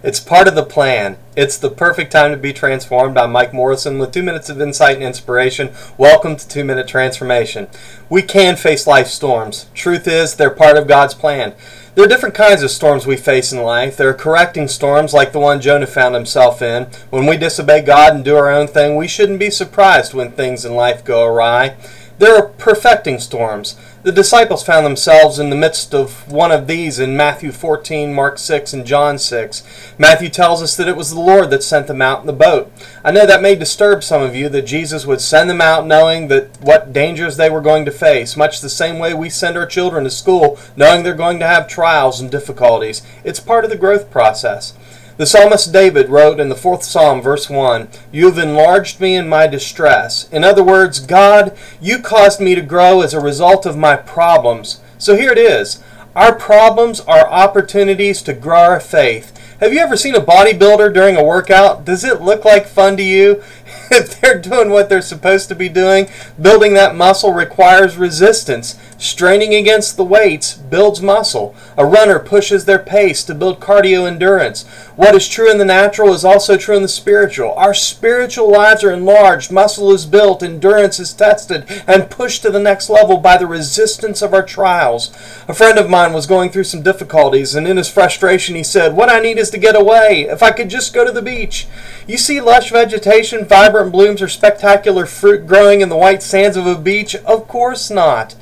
It's part of the plan. It's the perfect time to be transformed. I'm Mike Morrison with 2 minutes of insight and inspiration. Welcome to 2 Minute Transformation. We can face life storms. Truth is, they're part of God's plan. There are different kinds of storms we face in life. There are correcting storms like the one Jonah found himself in. When we disobey God and do our own thing, we shouldn't be surprised when things in life go awry. There are perfecting storms. The disciples found themselves in the midst of one of these in Matthew 14, Mark 6, and John 6. Matthew tells us that it was the Lord that sent them out in the boat. I know that may disturb some of you, that Jesus would send them out knowing that what dangers they were going to face, much the same way we send our children to school knowing they're going to have trials and difficulties. It's part of the growth process. The psalmist David wrote in the 4th Psalm, verse 1, "You have enlarged me in my distress." In other words, God, you caused me to grow as a result of my problems. So here it is. Our problems are opportunities to grow our faith. Have you ever seen a bodybuilder during a workout? Does it look like fun to you? If they're doing what they're supposed to be doing, building that muscle requires resistance. Straining against the weights builds muscle. A runner pushes their pace to build cardio endurance. What is true in the natural is also true in the spiritual. Our spiritual lives are enlarged, muscle is built, endurance is tested, and pushed to the next level by the resistance of our trials. A friend of mine was going through some difficulties, and in his frustration he said, "What I need is to get away. If I could just go to the beach." You see lush vegetation, vibrant blooms, or spectacular fruit growing in the white sands of a beach? Of course not.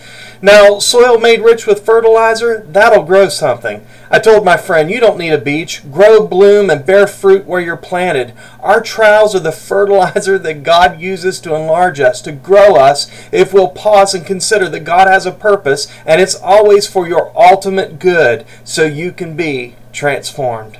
Now, soil made rich with fertilizer, that'll grow something. I told my friend, you don't need a beach. Grow, bloom, and bear fruit where you're planted. Our trials are the fertilizer that God uses to enlarge us, to grow us, if we'll pause and consider that God has a purpose, and it's always for your ultimate good, so you can be transformed.